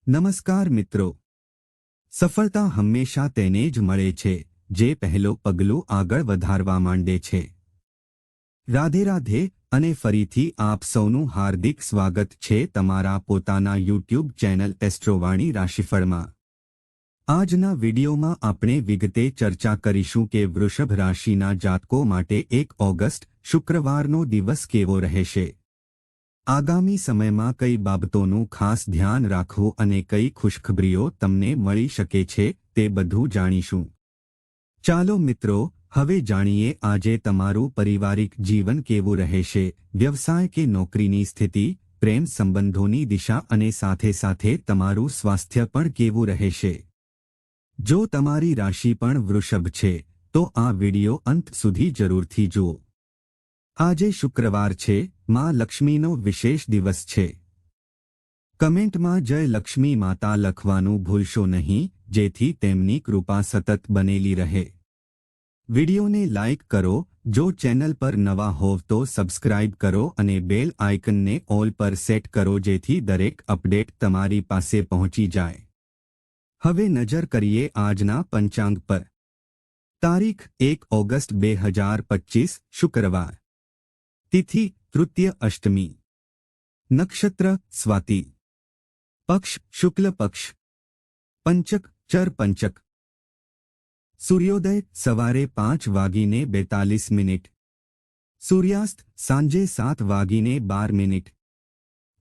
નમસ્કાર મિત્રો. સફળતા હંમેશા તેને જ મળે છે જે પહેલો પગલું આગળ વધારવા માંડે છે. રાધે રાધે અને ફરીથી આપ સૌનું હાર્દિક સ્વાગત છે તમારા પોતાના યુટ્યુબ ચેનલ એસ્ટ્રોવાણી રાશિફળમાં. આજના વિડીયોમાં આપણે વિગતે ચર્ચા કરીશું કે વૃષભ રાશિના જાતકો માટે 1 ઓગસ્ટ શુક્રવારનો દિવસ કેવો રહેશે. આગામી સમયમાં કઈ બાબતોનું ખાસ ધ્યાન રાખવું અને કઈ ખુશખબરીઓ તમને મળી શકે છે તે બધું જાણીશું. ચાલો મિત્રો, હવે જાણીએ આજે તમારું પારિવારિક જીવન કેવું રહેશે, વ્યવસાય કે નોકરીની સ્થિતિ, પ્રેમ સંબંધોની દિશા અને સાથે સાથે તમારું સ્વાસ્થ્ય પણ કેવું રહેશે. જો તમારી રાશિ પણ વૃષભ છે તો આ વિડિયો અંત સુધી જરૂરથી જુઓ. આજે શુક્રવાર છે, માં લક્ષ્મીનો વિશેષ દિવસ છે. કમેન્ટમાં જય લક્ષ્મી માતા લખવાનું ભૂલશો નહીં, જેથી તેમની કૃપા સતત બનેલી રહે. વિડિયોને લાઇક કરો, જો ચેનલ પર નવા હોવ તો સબસ્ક્રાઇબ કરો અને બેલ આઇકનને ઓલ પર સેટ કરો જેથી દરેક અપડેટ તમારી પાસે પહોંચી જાય. હવે નજર કરીએ આજના પંચાંગ પર. તારીખ 1 ઓગસ્ટ 2025 શુક્રવાર. तिथि तृतीय अष्टमी. नक्षत्र स्वाति. पक्ष शुक्ल पक्ष. पंचक चर पंचक. सूर्योदय सवारे 5:42. सूर्यास्त सांजे 7:12.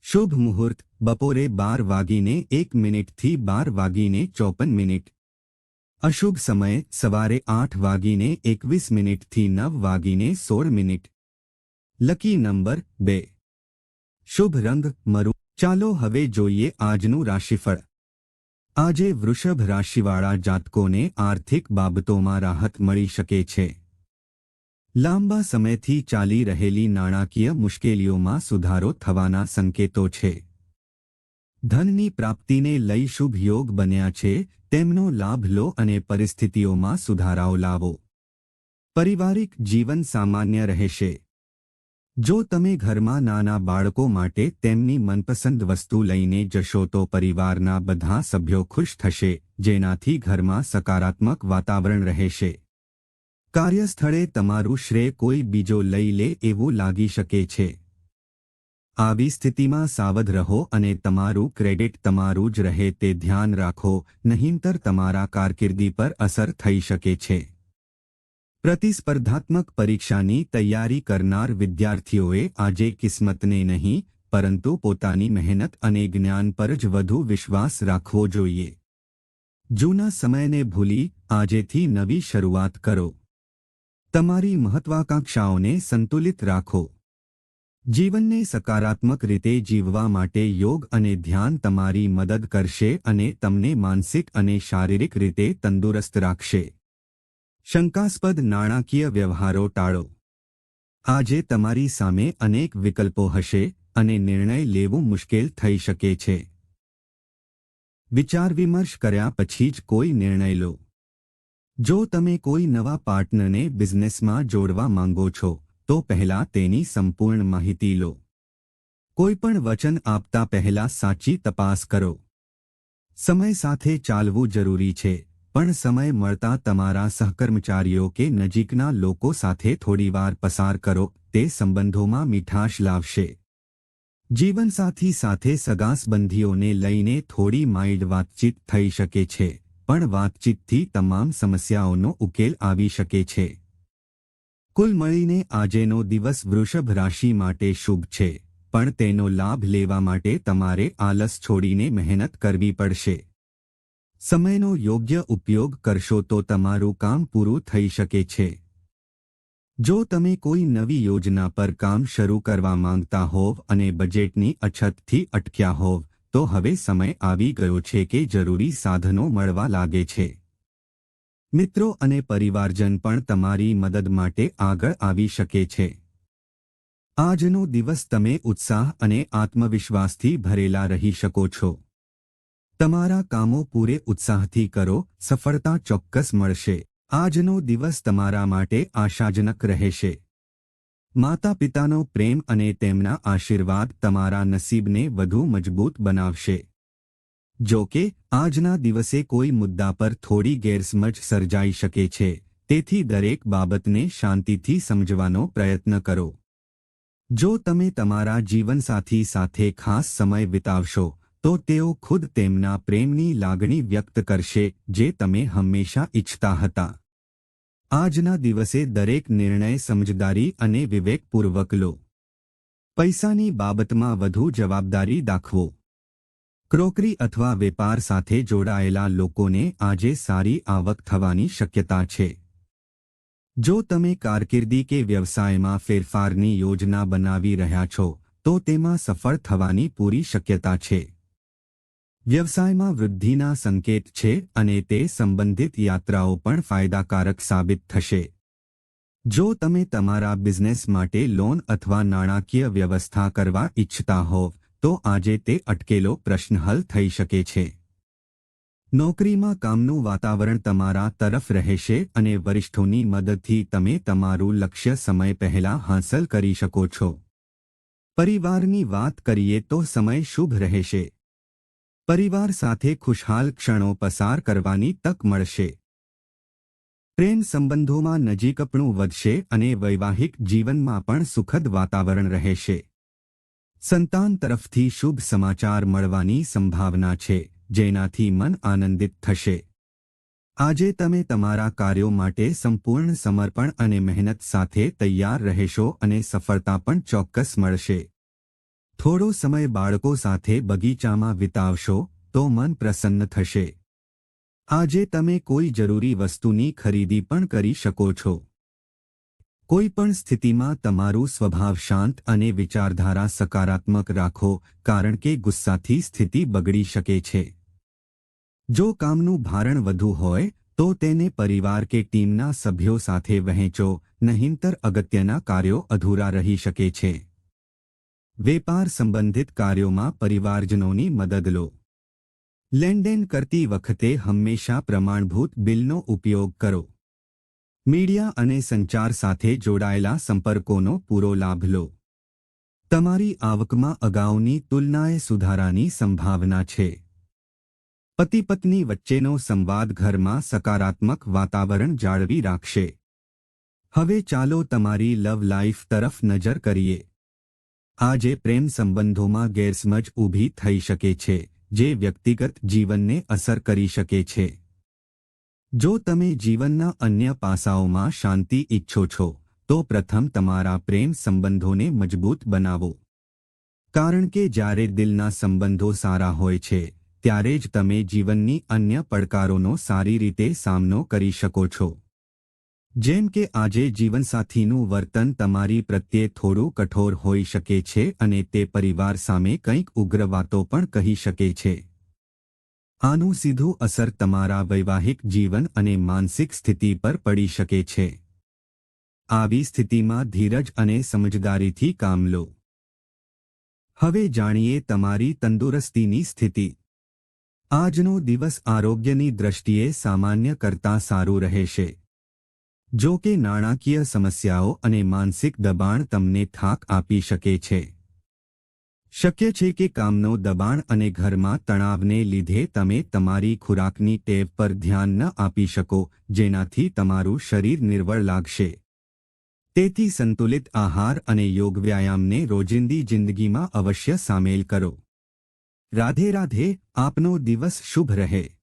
शुभ मुहूर्त बपोरे 12:01 થી 12:54. अशुभ समय सवारे 8:21 થી 9:16. Lucky number 2. શુભ રંગ મરૂન. ચાલો હવે જોઈએ આજનું રાશિફળ. આજે વૃષભ રાશિવાળા જાતકોને આર્થિક બાબતોમાં રાહત મળી શકે છે. લાંબા સમયથી ચાલી રહેલી નાણાકીય મુશ્કેલીઓમાં સુધારો થવાના સંકેતો છે. ધનની પ્રાપ્તિને લઈ શુભ યોગ બન્યા છે, તેમનો લાભ લો અને પરિસ્થિતિઓમાં સુધારાઓ લાવો. પારિવારિક જીવન સામાન્ય રહેશે. જો તમે ઘરમાં નાના બાળકો માટે તેમની મનપસંદ વસ્તુ લઈને જશો તો પરિવારના બધા સભ્યો ખુશ થશે, જેનાથી ઘરમાં સકારાત્મક વાતાવરણ રહેશે. કાર્યસ્થળે તમારું શ્રેય કોઈ બીજો લઈ લે એવું લાગી શકે છે. આવી સ્થિતિમાં સાવધ રહો અને તમારું ક્રેડિટ તમારું જ રહે તે ધ્યાન રાખો, નહીંતર તમારા કારકિર્દી પર અસર થઈ શકે છે. પ્રતિસ્પર્ધાત્મક પરીક્ષાની તૈયારી કરનાર વિદ્યાર્થીઓએ આજે કિસ્મતને નહીં પરંતુ પોતાની મહેનત અને જ્ઞાન પર જ વધુ વિશ્વાસ રાખવો જોઈએ. જૂના સમયને ભૂલી આજેથી નવી શરૂઆત કરો. તમારી મહત્વાકાંક્ષાઓને સંતુલિત રાખો. જીવનને સકારાત્મક રીતે જીવવા માટે યોગ અને ધ્યાન તમારી મદદ કરશે અને તમને માનસિક અને શારીરિક રીતે તંદુરસ્ત રાખશે. શંકાસ્પદ નાણાકીય વ્યવહારો ટાળો. આજે તમારી સામે અનેક વિકલ્પો હશે અને નિર્ણય લેવું મુશ્કેલ થઈ શકે છે. વિચાર વિમર્શ કર્યા પછી જ કોઈ નિર્ણય લો. જો તમે કોઈ નવા પાર્ટનરને બિઝનેસમાં જોડવા માંગો છો તો પહેલા તેની સંપૂર્ણ માહિતી લો. કોઈ પણ વચન આપતા પહેલા સાચી તપાસ કરો. સમય સાથે ચાલવું જરૂરી છે, પણ સમય મળતા તમારા સહકર્મચારીઓ કે નજીકના લોકો સાથે થોડીવાર પસાર કરો, તે સંબંધોમાં મીઠાશ લાવશે. જીવનસાથી સાથે સગાસંબંધીઓને લઈને થોડી માઇલ્ડ વાતચીત થઈ શકે છે, પણ વાતચીતથી તમામ સમસ્યાઓનો ઉકેલ આવી શકે છે. કુલ મળીને આજનો દિવસ વૃષભ રાશિ માટે શુભ છે, પણ તેનો લાભ લેવા માટે તમારે આલસ છોડીને મહેનત કરવી પડશે. સમયનો યોગ્ય ઉપયોગ કરશો તો તમારું કામ પૂરું થઈ શકે છે. જો તમે કોઈ નવી યોજના પર કામ શરૂ કરવા માંગતા હોવ અને બજેટની અછતથી અટક્યા હોવ તો હવે સમય આવી ગયો છે કે જરૂરી સાધનો મળવા લાગે છે. મિત્રો અને પરિવારજન પણ તમારી મદદ માટે આગળ આવી શકે છે. આજનો દિવસ તમે ઉત્સાહ અને આત્મવિશ્વાસથી ભરેલા રહી શકો છો. તમારા કામો પૂરે ઉત્સાહથી કરો, સફળતા ચોક્કસ મળશે. આજનો દિવસ તમારા માટે આશાજનક રહેશે. માતા પિતાનો પ્રેમ અને તેમના આશીર્વાદ તમારા નસીબને વધુ મજબૂત બનાવશે. જો કે આજના દિવસે કોઈ મુદ્દા પર થોડી ગેરસમજ સર્જાઈ શકે છે, તેથી દરેક બાબતને શાંતિથી સમજવાનો પ્રયત્ન કરો. જો તમે તમારા જીવનસાથી સાથે ખાસ સમય વિતાવશો તો તેઓ ખુદ તેમના પ્રેમની લાગણી વ્યક્ત કરશે જે તમે હંમેશા ઈચ્છતા હતા. આજના દિવસે દરેક નિર્ણય સમજદારી અને વિવેકપૂર્વક લો. પૈસાની બાબતમાં વધુ જવાબદારી દાખવો. ક્રોકરી અથવા વેપાર સાથે જોડાયેલા લોકોને આજે સારી આવક થવાની શક્યતા છે. જો તમે કારકિર્દી કે વ્યવસાયમાં ફેરફારની યોજના બનાવી રહ્યા છો તો તેમાં સફળ થવાની પૂરી શક્યતા છે. વ્યવસાયમાં વૃદ્ધિના સંકેત છે અને તે સંબંધિત યાત્રાઓ પણ ફાયદાકારક સાબિત થશે. જો તમે તમારા બિઝનેસ માટે લોન અથવા નાણાકીય વ્યવસ્થા કરવા ઈચ્છતા હોવ તો આજે તે અટકેલો પ્રશ્ન હલ થઈ શકે છે. નોકરીમાં કામનું વાતાવરણ તમારા તરફ રહેશે અને વરિષ્ઠોની મદદથી તમે તમારું લક્ષ્ય સમય પહેલા હાંસલ કરી શકો છો. પરિવારની વાત કરીએ તો સમય શુભ રહેશે. પરિવાર સાથે ખુશહાલ ક્ષણો પસાર કરવાની તક મળશે. પ્રેમ સંબંધોમાં નજીકપણું વધશે અને વૈવાહિક જીવનમાં પણ સુખદ વાતાવરણ રહેશે. સંતાન તરફથી શુભ સમાચાર મળવાની સંભાવના છે, જેનાથી મન આનંદિત થશે. આજે તમે તમારા કાર્યો માટે સંપૂર્ણ સમર્પણ અને મહેનત સાથે તૈયાર રહેશો અને સફળતા પણ ચોક્કસ મળશે. થોડો સમય બાળકો સાથે બગીચામાં વિતાવશો તો મન પ્રસન્ન થશે. આજે તમે કોઈ જરૂરી વસ્તુની ખરીદી પણ કરી શકો છો. કોઈ પણ સ્થિતિમાં તમારું સ્વભાવ શાંત અને વિચારધારા સકારાત્મક રાખો, કારણ કે ગુસ્સાથી સ્થિતિ બગડી શકે છે. જો કામનું ભારણ વધુ હોય તો તેને પરિવાર કે ટીમના સભ્યો સાથે વહેંચો, નહીંતર અગત્યના કાર્યો અધૂરા રહી શકે છે. વેપાર સંબંધિત કાર્યોમાં પરિવારજનોની મદદ લો. લેનદેન કરતી વખતે હંમેશા પ્રમાણભૂત બિલનો ઉપયોગ કરો. મીડિયા અને સંચાર સાથે જોડાયેલા સંપર્કોનો પૂરો લાભ લો. તમારી આવકમાં અગાઉની તુલનાએ સુધારાની સંભાવના છે. પતિ-પત્ની વચ્ચેનો સંવાદ ઘરમાં સકારાત્મક વાતાવરણ જાળવી રાખશે. હવે ચાલો તમારી લવ લાઈફ તરફ નજર કરીએ. આજે પ્રેમ સંબંધોમાં ગેરસમજ ઊભી થઈ શકે છે, જે વ્યક્તિગત જીવનને અસર કરી શકે છે. જો તમે જીવનના અન્ય પાસાઓમાં શાંતિ ઈચ્છો છો તો પ્રથમ તમારા પ્રેમ સંબંધોને મજબૂત બનાવો. કારણ કે જ્યારે દિલના સંબંધો સારા હોય છે ત્યારે જ તમે જીવનની અન્ય પડકારોનો સારી રીતે સામનો કરી શકો છો. જેમ કે આજે જીવનસાથીનું વર્તન તમારી પ્રત્યે થોડું કઠોર હોઈ શકે છે અને તે પરિવાર સામે કંઈક ઉગ્ર વાતો પણ કહી શકે છે. આનું સીધું અસર તમારા વૈવાહિક જીવન અને માનસિક સ્થિતિ પર પડી શકે છે. આવી સ્થિતિમાં ધીરજ અને સમજદારીથી કામ લો. હવે જાણીએ તમારી તંદુરસ્તીની સ્થિતિ. આજનો દિવસ આરોગ્યની દ્રષ્ટિએ સામાન્ય કરતાં સારું રહેશે. જો કે નાણાકીય સમસ્યાઓ અને માનસિક દબાણ તમને થાક આપી શકે છે. શક્ય છે કે કામનો દબાણ અને ઘરમાં તણાવને લીધે તમે તમારી ખોરાકની ટેવ પર ધ્યાન ન આપી શકો, જેનાથી તમારું શરીર નિર્બળ લાગશે. તેથી સંતુલિત આહાર અને યોગ વ્યાયામને રોજિંદી જિંદગીમાં અવશ્ય સામેલ કરો. રાધે રાધે. આપનો દિવસ શુભ રહે.